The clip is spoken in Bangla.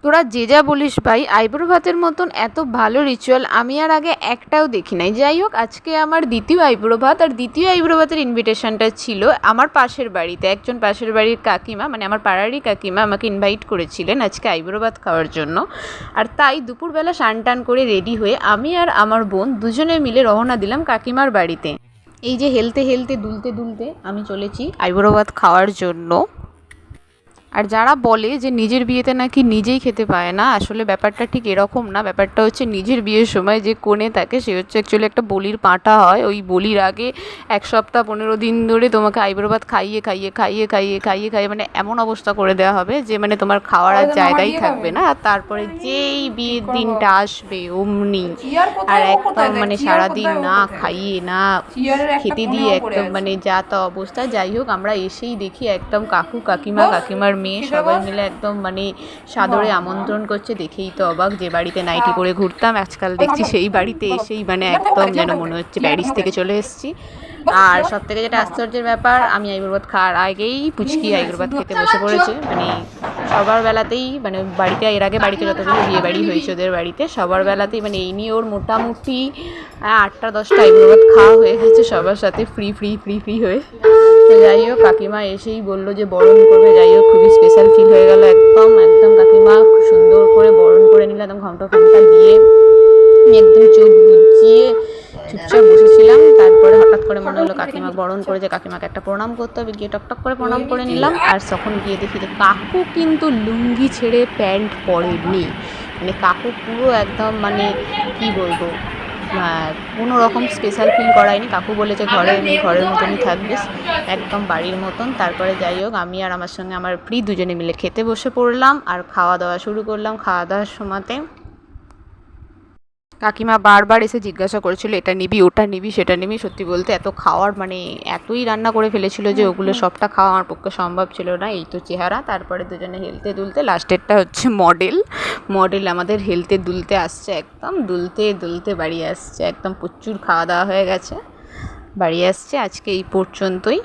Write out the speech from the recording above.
তোরা যে যা বলিস ভাই, আইবুড়ো ভাতের মতন এত ভালো রিচুয়াল আমি আর আগে একটাও দেখি নাই। যাই হোক, আজকে আমার দ্বিতীয় আইবুড়ো ভাত, আর দ্বিতীয় আইবুড়ো ভাতের ইনভিটেশনটা ছিল আমার পাশের বাড়িতে। একজন পাশের বাড়ির কাকিমা, মানে আমার পাড়ারই কাকিমা, আমাকে ইনভাইট করেছিলেন আজকে আইবুড়ো ভাত খাওয়ার জন্য। আর তাই দুপুরবেলা স্নান টান করে রেডি হয়ে আমি আর আমার বোন দুজনে মিলে রওনা দিলাম কাকিমার বাড়িতে। এই যে হেলতে হেলতে দুলতে দুলতে আমি চলেছি আইবুড়ো ভাত খাওয়ার জন্য। আর যারা বলে যে নিজের বিয়েতে নাকি নিজেই খেতে পায় না, আসলে ব্যাপারটা ঠিক এরকম না। ব্যাপারটা হচ্ছে নিজের বিয়ের সময় যে কনে থাকে সে হচ্ছে অ্যাকচুয়ালি একটা বলির পাঁঠা হয়। ওই বলির আগে 1 সপ্তাহ 15 দিন ধরে তোমাকে আইবুড়ো ভাত খাইয়ে খাইয়ে খাইয়ে খাইয়ে খাইয়ে খাইয়ে মানে এমন অবস্থা করে দেওয়া হবে যে মানে তোমার খাওয়ার আর জায়গাই থাকবে না। আর তারপরে যেই বিয়ের দিনটা আসবে অমনি আর একদম মানে সারাদিন না খাইয়ে না খেতে দিয়ে একদম মানে যা তা অবস্থা। যাই হোক, আমরা এসেই দেখি একদম কাকু কাকিমা, কাকিমার মেয়ে সবাই মিলে একদম মানে সাদরে আমন্ত্রণ করছে। দেখেই তো অবাক, যে বাড়িতে নাইটি করে ঘুরতাম আজকাল দেখছি সেই বাড়িতে এসেই মানে একদম যেন মনে হচ্ছে প্যারিস থেকে চলে এসেছি। আর সব থেকে যেটা আশ্চর্যের ব্যাপার, আমি আইবুড়ো ভাত খাওয়ার আগেই পুচকি আইবুড়ো ভাত খেতে বসে পড়েছে। মানে সবার বেলাতেই মানে বাড়িতে এর আগে বাড়িতে যতগুলো বিয়ে বাড়ি হয়েছে ওদের বাড়িতে সবার বেলাতেই মানে এই নিয়ে ওর মোটামুটি 8টা-10টা আইবুড়ো ভাত খাওয়া হয়ে গেছে সবার সাথে ফ্রি ফ্রি ফ্রি ফ্রি হয়ে। তো যাই হোক, কাকিমা এসেই বললো যে বরণ করবে। যাই হোক, খুবই স্পেশাল ফিল হয়ে গেল। একদম একদম কাকিমা খুব সুন্দর করে বরণ করে নিল, একদম ঘন্টা ঘন্টা দিয়ে একদম চোখ বুজিয়ে চুপচাপ বসেছিলাম। তারপরে হঠাৎ করে মনে হলো কাকিমা বরণ করে, যে কাকিমাকে একটা প্রণাম করতে হবে। গিয়ে টকটক করে প্রণাম করে নিলাম। আর তখন গিয়ে দেখি যে কাকু কিন্তু লুঙ্গি ছেড়ে প্যান্ট পরেনি। মানে কাকু পুরো একদম মানে কি বলবো, কোনো রকম স্পেশাল ফিল করায়নি। কাকু বলেছে ঘরের মতনই থাকবিস, একদম বাড়ির মতন। তারপরে যাই হোক, আমি আর আমার সঙ্গে আমার ফ্রি দুজনে মিলে খেতে বসে পড়লাম আর খাওয়া দাওয়া শুরু করলাম। খাওয়া দাওয়ার সময়তে কাকিমা বারবার এসে জিজ্ঞাসা করেছিল এটা নিবি ওটা নিবি সেটা নিবি। সত্যি বলতে এত খাওয়ার মানে এতই রান্না করে ফেলেছিল যে ওগুলো সবটা খাওয়া আমার পক্ষে সম্ভব ছিল না। এই তো চেহারা। তারপরে দুজনে হেলতে দুলতে লাস্টেরটা হচ্ছে মডেল আমাদের হেলতে দুলতে আসছে, একদম দুলতে দুলতে বাড়ি আসছে। একদম প্রচুর খাওয়া দাওয়া হয়ে গেছে, বাড়ি আসছে। আজকে এই পর্যন্তই।